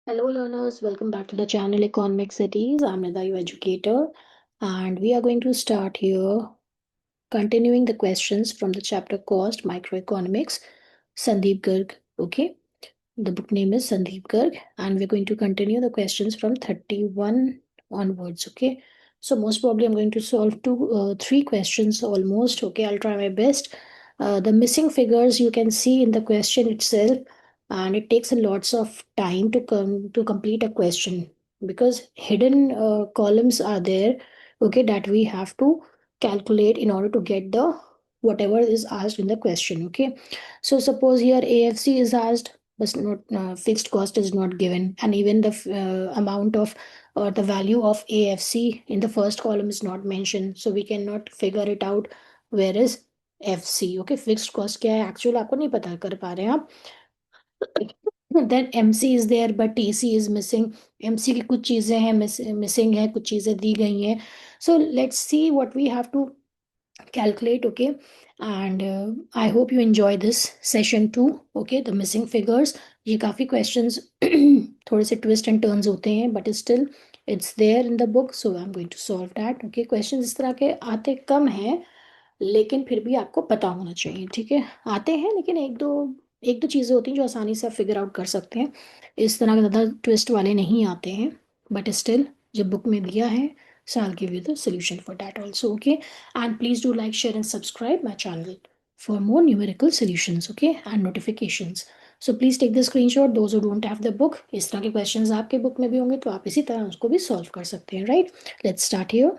Hello, learners. Welcome back to the channel Economic Cities. I'm Nida, your educator, and we are going to start here, continuing the questions from the chapter Cost Microeconomics, Sandeep Garg. Okay, the book name is Sandeep Garg, and we're going to continue the questions from 31 onwards. Okay, so most probably I'm going to solve three questions almost. Okay, I'll try my best. The missing figures you can see in the question itself, and it takes a lots of time to come to complete a question because hidden columns are there. Okay, that we have to calculate in order to get the whatever is asked in the question. Okay, so suppose here AFC is asked but not fixed cost is not given, and even the amount of or the value of AFC in the first column is not mentioned, so we cannot figure it out. Where is FC? Okay, fixed cost क्या है actual आपको नहीं पता कर पा रहे हैं आप. Then MC is there but TC is missing. MC की कुछ चीजें हैं missing है, कुछ चीजें दी गई हैं. So let's see what we have to calculate. Okay, and I hope you enjoy this session too. Okay, the missing figures, ये काफी questions थोड़े से twist and turns होते हैं, but still it's there in the book, so I'm going to solve that. Okay, questions इस तरह के आते कम हैं, लेकिन फिर भी आपको पता होना चाहिए. ठीक है, आते हैं लेकिन एक दो चीजें होती हैं जो आसानी से आप फिगर आउट कर सकते हैं. इस तरह के ज्यादा ट्विस्ट वाले नहीं आते हैं, बट स्टिल जब बुक में दिया है, so I'll give you the solution for that also. Okay, and please do like, share and subscribe my channel for more numerical solutions. Okay, and notifications. So please take the screenshot those who don't have the book. इस तरह के questions आपके book में भी होंगे तो आप इसी तरह उसको भी solve कर सकते हैं. Right, let's start here.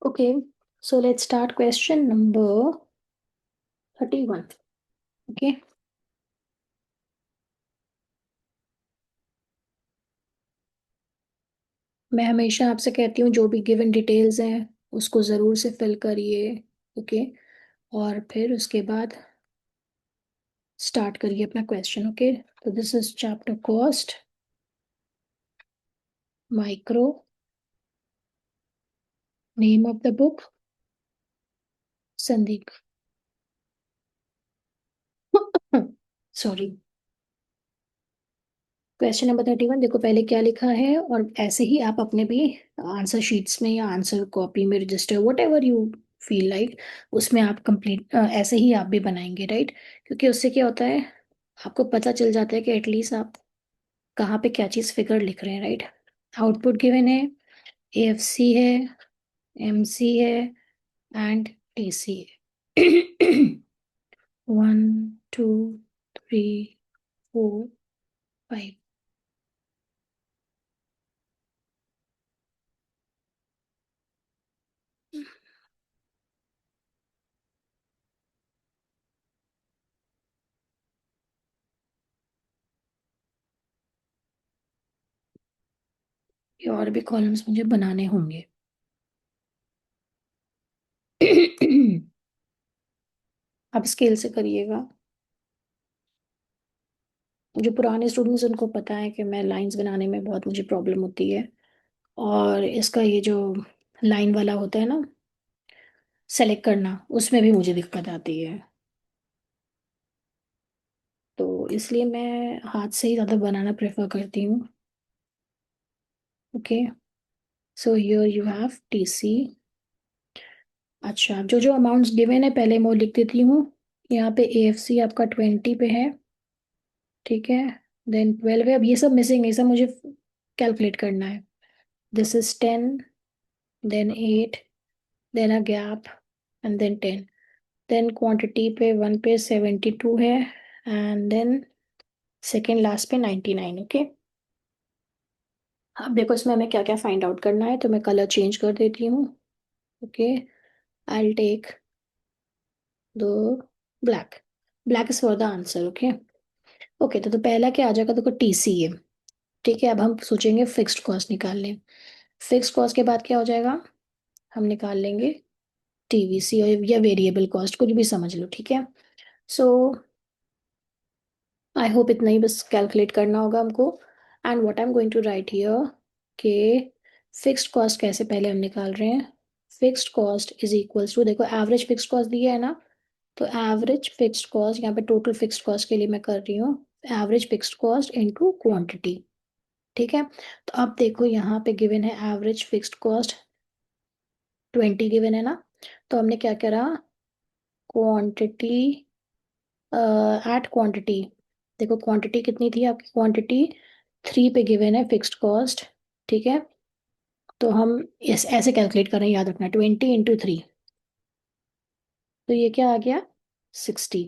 Okay, so let's start question number 31. Okay, मैं हमेशा आपसे कहती हूँ जो भी गिवन डिटेल्स हैं उसको ज़रूर से फिल करिए. ओके, और फिर उसके बाद स्टार्ट करिए अपना क्वेश्चन. ओके, तो this is chapter cost micro. Name of the book Sandeep. Sorry. Question number 31. देखो पहले क्या लिखा है, और ऐसे ही आप अपने भी आंसर शीट्स में या आंसर कॉपी में register what ever you feel like उसमें आप कंप्लीट ऐसे ही आप भी बनाएंगे. राइट, क्योंकि उससे क्या होता है, आपको पता चल जाता है कि एटलीस्ट आप कहाँ पे क्या चीज़ फिगर लिख रहे हैं. राइट, आउटपुट गिवन है, AFC है, MC है एंड TC है. 1 2 3 4 5. ये और भी कॉलम्स मुझे बनाने होंगे. आप स्केल से करिएगा. जो पुराने स्टूडेंट्स उनको पता है कि मैं लाइंस बनाने में बहुत मुझे प्रॉब्लम होती है, और इसका ये जो लाइन वाला होता है ना सेलेक्ट करना, उसमें भी मुझे दिक्कत आती है. तो इसलिए मैं हाथ से ही ज़्यादा बनाना प्रेफर करती हूँ. Okay, so here you have TC. अच्छा, जो जो अमाउंट्स गिवन है पहले मैं वो लिख देती हूँ. यहाँ पे AFC आपका 20 पे है. ठीक है, देन 12 है. अब ये सब मिसिंग है, ये सब मुझे कैलकुलेट करना है. This is 10, then 8, then a gap and then 10. Then quantity पे 1 पे 72 है, एंड देन सेकेंड लास्ट पे 99. ओके, अब देखो इसमें हमें क्या क्या फाइंड आउट करना है, तो मैं कलर चेंज कर देती हूँ. Okay, I take the black. Black is for the answer. Okay, okay, तो पहला क्या आ जाएगा, देखो TC है. ठीक है, अब हम सोचेंगे फिक्स्ड कॉस्ट निकाल लें. फिक्स्ड कॉस्ट के बाद क्या हो जाएगा, हम निकाल लेंगे TVC या वेरिएबल कॉस्ट, कुछ भी समझ लो. ठीक है, सो आई होप इतना ही बस कैलकुलेट करना होगा हमको. And what I am going to write here के फिक्स्ड कॉस्ट कैसे पहले हम निकाल रहे हैं. Fixed cost is equals to, देखो एवरेज फिक्स्ड कॉस्ट दिया है ना, तो एवरेज फिक्स्ड कॉस्ट यहाँ पे टोटल फिक्स्ड कॉस्ट के लिए मैं कर रही हूँ average fixed cost into quantity. ठीक है. तो अब देखो यहाँ पे गिवन है एवरेज फिक्स्ड कॉस्ट 20 गिवन है ना, तो हमने क्या करा, क्वांटिटी एट क्वांटिटी. देखो क्वांटिटी कितनी थी आपकी, क्वांटिटी 3 पे गिवन है फिक्स्ड कॉस्ट. ठीक है. तो हम इस ऐसे कैलकुलेट कर रहे हैं, याद रखना 20 × 3, तो ये क्या आ गया 60.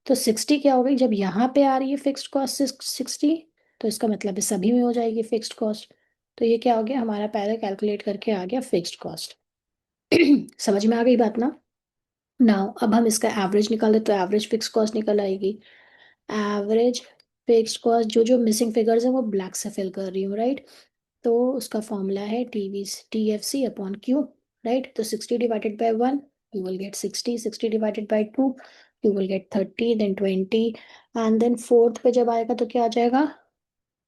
तो 60 क्या हो गई, जब यहाँ पे आ रही है फिक्स्ड कॉस्ट 60, तो इसका मतलब है सभी में हो जाएगी फिक्स्ड कॉस्ट. तो ये क्या हो गया हमारा, पहले कैलकुलेट करके आ गया फिक्स्ड कॉस्ट. समझ में आ गई बात ना. नाउ अब हम इसका एवरेज निकाले तो एवरेज फिक्स कॉस्ट निकल आएगी. एवरेज फिक्स कॉस्ट, जो जो मिसिंग फिगर्स हैं वो ब्लैक से फिल कर रही हूँ, राइट. तो उसका फॉर्मूला है TFC अपॉन Q, राइट. तो 60/1 you will get 60, 60/2 you will get 30, then 20, and then fourth पे जब आएगा तो क्या आ जाएगा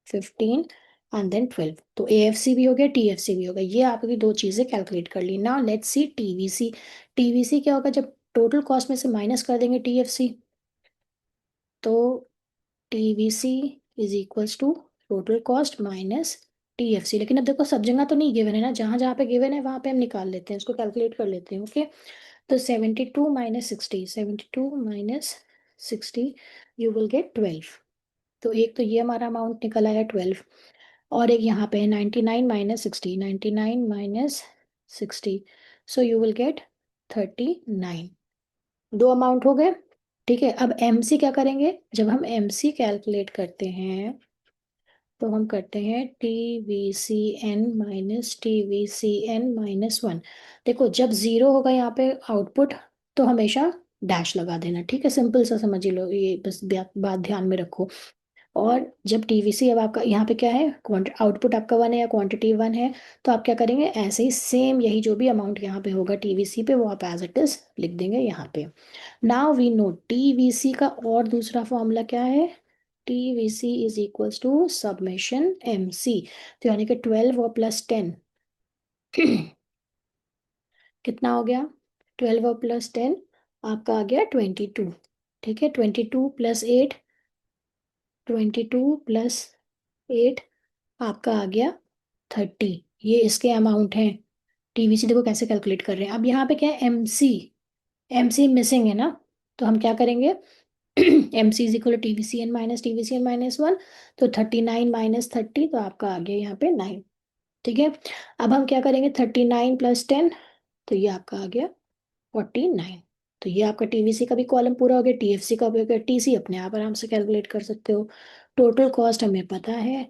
15, एंड देन 12. तो AFC भी हो गया, TFC भी हो गया. ये आपकी दो चीजें कैलकुलेट कर ली. Now let's see TVC. TVC क्या होगा, जब टोटल कॉस्ट में से माइनस कर देंगे TFC, तो TVC is equals to total cost minus TFC. लेकिन अब देखो सब जगह तो नहीं गिवन है ना, जहां जहां पे गिवन है वहां पे हम निकाल लेते हैं, उसको कैलकुलेट कर लेते हैं. ओके. तो 72 - 60 यू विल गेट 12. तो एक तो ये हमारा अमाउंट निकल आया 12, और एक यहाँ पे है 99 - 60 सो यू विल गेट 39. दो अमाउंट हो गए. ठीक है. अब MC क्या करेंगे, जब हम MC कैलकुलेट करते हैं तो हम करते हैं TVCN - TVCN-1. देखो जब जीरो होगा यहाँ पे आउटपुट, तो हमेशा डैश लगा देना. ठीक है, सिंपल सा समझ लो, ये बस बात ध्यान में रखो. और जब TVC, अब आपका यहाँ पे क्या है, आउटपुट आपका 1 है या क्वांटिटी 1 है, तो आप क्या करेंगे, ऐसे ही सेम यही जो भी अमाउंट यहाँ पे होगा TVC पे, वो आप एज इट इज लिख देंगे यहाँ पे. नाउ वी नो TVC का और दूसरा फॉर्मूला क्या है, TVC is equals to summation MC. तो यानी कि 12 और +10 कितना हो गया, 12 और +10 आपका आ गया 22. ठीक है. 22 + 8 आपका आ गया 30. ये इसके अमाउंट हैं. TVC देखो कैसे कैलकुलेट कर रहे हैं. अब यहाँ पे क्या है, MC मिसिंग है ना, तो हम क्या करेंगे, MC is equal TVCN - TVCN-1, तो 39 - 30, तो आपका आ गया यहाँ पे 9. ठीक है. अब हम क्या करेंगे, 39 + 10, तो ये आपका आ गया 49. तो ये आपका TVC का भी कॉलम पूरा हो गया, TFC का भी हो गया. TC अपने आप आराम से कैलकुलेट कर सकते हो. टोटल कॉस्ट हमें पता है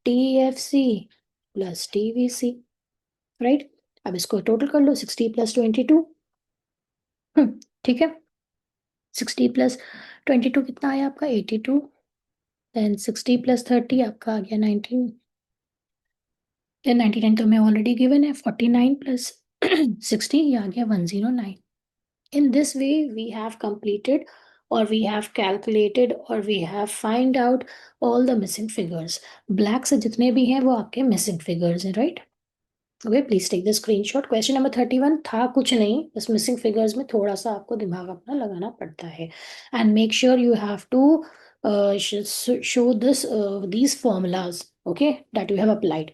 TFC + TVC, राइट. अब इसको टोटल कर लो, 60 + 22. ठीक है. 60 + 22 कितना आया आपका 82, देन 60 + 30 आपका आ गया 19, देन 99 तो हमें ऑलरेडी गिवन है. 49 + 60 ये आ गया 109. In this way we have completed, or we have calculated, or we have find out all the missing figures. Black से जितने भी हैं वो आपके missing figures हैं, right? Okay, please take the screenshot. Question number 31 था कुछ नहीं, बस मिसिंग फिगर्स में थोड़ा सा आपको दिमाग अपना लगाना पड़ता है. And make sure you have to show this these formulas, okay, that you have applied.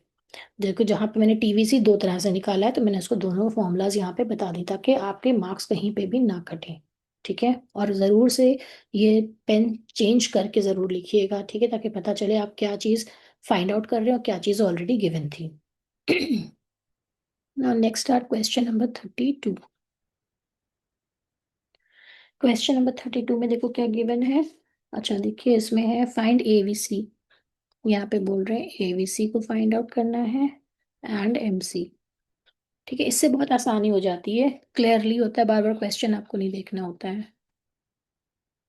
देखो जहाँ पे मैंने TVC दो तरह से निकाला है, तो मैंने उसको दोनों फॉर्मूलाज यहाँ पे बता दी ताकि आपके मार्क्स कहीं पे भी ना कटें. ठीक है. और ज़रूर से ये पेन चेंज करके ज़रूर लिखिएगा, ठीक है, ताकि पता चले आप क्या चीज़ फाइंड आउट कर रहे हो, क्या चीज़ ऑलरेडी गिवन थी. Now next are question number 32. Question number 32 में देखो क्या गिवन है. अच्छा देखिए, इसमें है फाइंड AVC. यहाँ पे बोल रहे हैं AVC को फाइंड आउट करना है एंड MC. ठीक है, इससे बहुत आसानी हो जाती है, क्लियरली होता है, बार बार क्वेश्चन आपको नहीं देखना होता है.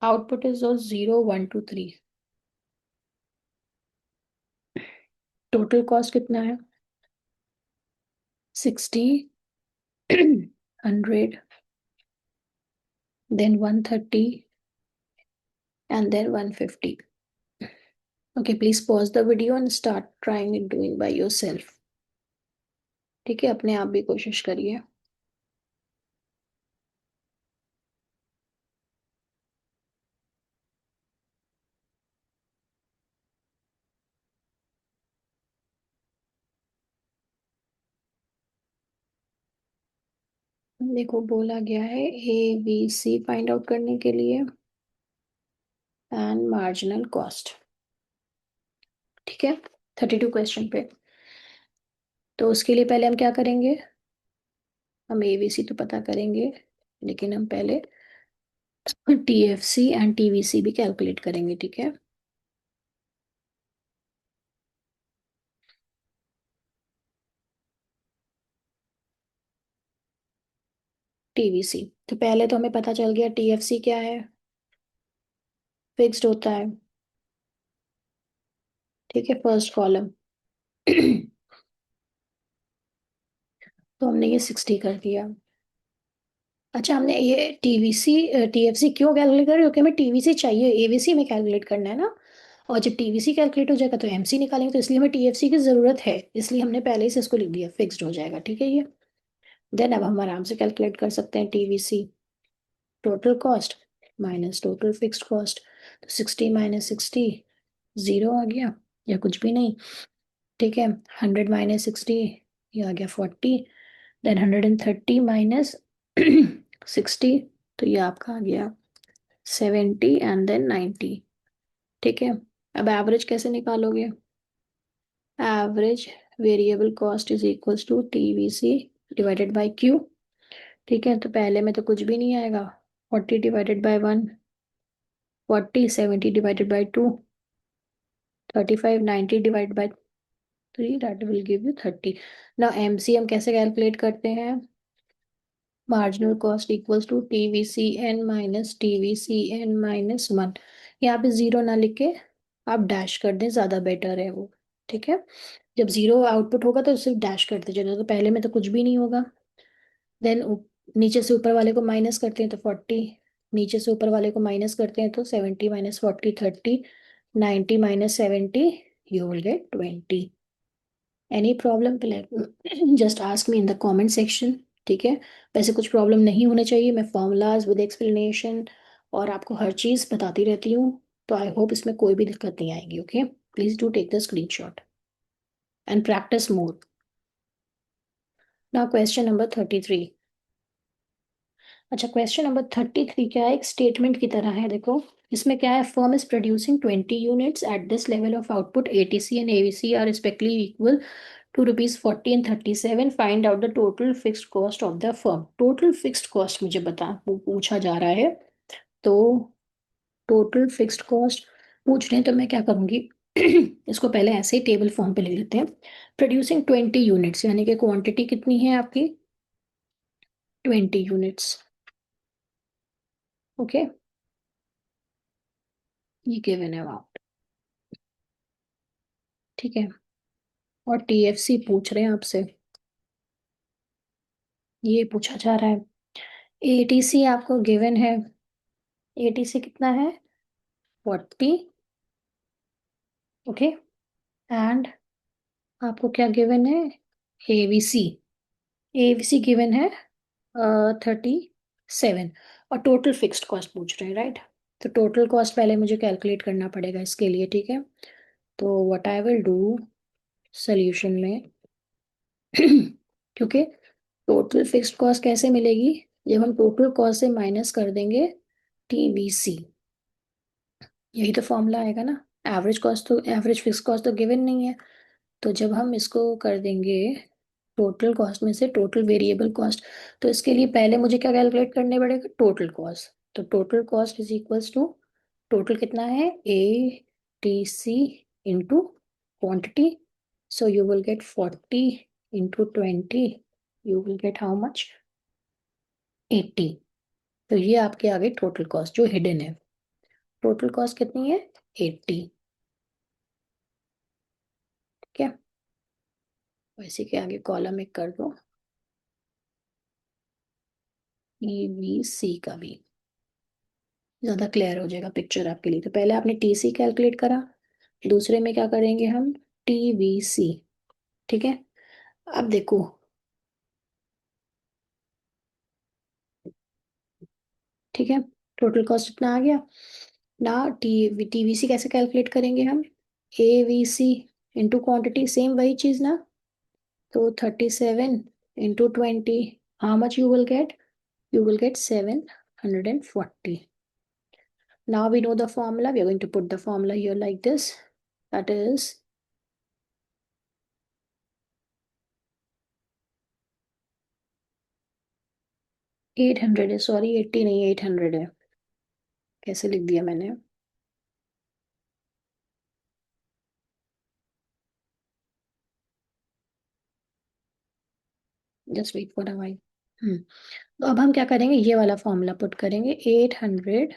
Output is 0 1 2 3. टोटल कॉस्ट कितना है 60, 100, then 130 and then 150. Okay, please pause the video and start trying it doing by yourself. ठीक है, अपने आप भी कोशिश करिए। देखो, बोला गया है ABC फाइंड आउट करने के लिए एंड मार्जिनल कॉस्ट। ठीक है, 32 क्वेश्चन पे। तो उसके लिए पहले हम क्या करेंगे, हम ABC तो पता करेंगे, लेकिन हम पहले TFC एंड TVC भी कैलकुलेट करेंगे। ठीक है, TVC तो पहले तो हमें पता चल गया TFC क्या है, फिक्स्ड होता है। ठीक है, फर्स्ट कॉलम। तो हमने ये 60 कर दिया। अच्छा, हमने ये TVC TFC क्यों कैलकुलेट कर रहे हो, क्योंकि हमें TVC चाहिए, ABC में कैलकुलेट करना है ना। और जब TVC कैलकुलेट हो जाएगा तो MC निकालेंगे, तो इसलिए हमें TFC की जरूरत है, इसलिए हमने पहले से इसको लिख दिया, फिक्स्ड हो जाएगा। ठीक है ये। देन अब हम आराम से कैलकुलेट कर सकते हैं TVC, total cost minus total fixed cost. तो 60 माइनस 60 जीरो आ गया, या कुछ भी नहीं। ठीक है, 100 माइनस 60, ये आ गया 40। देन 130 माइनस 60, तो ये आपका आ गया 70 एंड देन 90। ठीक है, अब एवरेज कैसे निकालोगे, average variable cost is equals to TVC divided by Q। ठीक है, तो पहले में तो कुछ भी नहीं आएगा, 40 divided by 1 40, 70 divided by 2 35, 90 divided by 3 that will give you 30। ना MCM कैसे कैलकुलेट करते हैं, marginal cost equals to TVCN minus TVCN minus 1। यहाँ पे जीरो ना लिख के आप डैश कर दें, ज़्यादा बेटर है वो। ठीक है, जब जीरो आउटपुट होगा तो सिर्फ डैश कर दीजिएगा, तो पहले में तो कुछ भी नहीं होगा। देन नीचे से ऊपर वाले को माइनस करते हैं तो 40, नीचे से ऊपर वाले को माइनस करते हैं तो 70 minus 40 30, 90 minus 70 you will gate 20। Any problem, just ask me in the comment section. ठीक है, वैसे कुछ प्रॉब्लम नहीं होने चाहिए, मैं फॉर्मूलाज विद एक्सप्लेनेशन और आपको हर चीज़ बताती रहती हूँ, तो आई होप इसमें कोई भी दिक्कत नहीं आएगी। Okay, please do take the screenshot and practice more. Now question number 33। अच्छा, क्वेश्चन नंबर 33 क्या है, एक स्टेटमेंट की तरह है। देखो, इसमें क्या है, firm is producing 20 units at this level of output, ATC and AVC are respectively equal to rupees 40 and 37। Find out the total fixed cost of the firm. Total fixed cost मुझे पूछा जा रहा है। तो टोटल फिक्स्ड कॉस्ट पूछ रहे हैं, तो मैं क्या करूंगी, इसको पहले ऐसे ही टेबल फॉर्म पे लिख लेते हैं। प्रोड्यूसिंग 20 यूनिट्स, यानी कि क्वांटिटी कितनी है आपकी, 20 यूनिट्स। ओके, ये गिवन है अमाउंट। ठीक है, और TFC पूछ रहे हैं आपसे, ये पूछा जा रहा है। ATC आपको गिवन है, ATC कितना है, 40। ओके, एंड आपको क्या गिवन है, AVC, AVC गिवन है 37। और टोटल फिक्स्ड कॉस्ट पूछ रहे हैं, राइट। तो टोटल कॉस्ट पहले मुझे कैलकुलेट करना पड़ेगा इसके लिए। ठीक है, तो what I will do solution में, क्योंकि टोटल फिक्स्ड कॉस्ट कैसे मिलेगी, जब हम टोटल कॉस्ट से माइनस कर देंगे TVC, यही तो फॉर्मूला आएगा ना। एवरेज कॉस्ट तो, एवरेज फिक्स कॉस्ट तो गिवन नहीं है, तो जब हम इसको कर देंगे टोटल कॉस्ट में से टोटल वेरिएबल कॉस्ट, तो इसके लिए पहले मुझे क्या कैलकुलेट करने पड़ेगा, टोटल कॉस्ट। तो total cost is equals to, total कितना है, ATC into quantity. So you will get 40 into 20, you will get how much, 80। तो ये आपके आगे टोटल कॉस्ट जो हिडन है, टोटल कॉस्ट कितनी है, 80। ठीक है, इसी के आगे कॉलम एक कर दो, EVC का भी ज्यादा क्लियर हो जाएगा पिक्चर आपके लिए। तो पहले आपने TC कैलकुलेट करा, दूसरे में क्या करेंगे हम, TVC। ठीक है, अब देखो, ठीक है, टोटल कॉस्ट इतना आ गया ना। TVC कैसे कैलकुलेट करेंगे हम, AVC इंटू क्वांटिटी, सेम वही चीज ना। तो 37 into 20, how much you will gate, you will get 740. Now we know the formula. We are going to put the formula here like this. That is 800 है, sorry 80 नहीं 800 है। कैसे लिख दिया मैंने, just wait for a while. तो अब हम क्या करेंगे, ये वाला फॉर्मूला पुट करेंगे, 800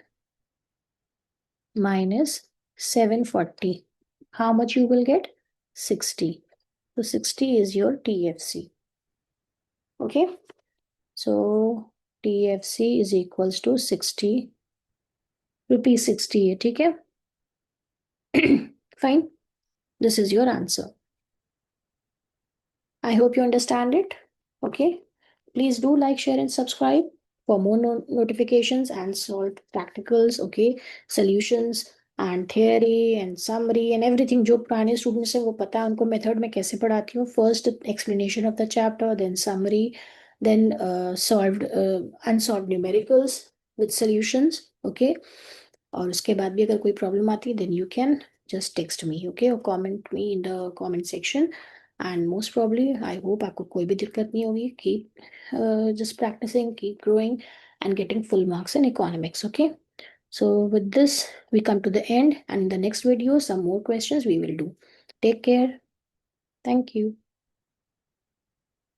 minus 740, how much you will get, 60। तो 60 is your TFC. Okay, so TFC is equals to 60 rupees, 60 है, ठीक है। Fine, this is your answer. I hope you understand it. Okay. Please do like, share, and subscribe for more notifications and solved practicals. Okay. Solutions and theory and summary and everything. जो पुराने students हैं वो पता है उनको method में कैसे पढ़ाती हूँ. First explanation of the chapter, then summary, then solved unsolved numericals with solutions. Okay. और उसके बाद भी अगर कोई प्रॉब्लम आती है, then you can just text me, okay, or comment me in the comment section. And most probably I hope आपको कोई भी दिक्कत नहीं होगी. Keep just practicing, keep growing and getting full marks in economics. Okay, so with this we come to the end, and in the next video some more questions we will do. Take care. Thank you.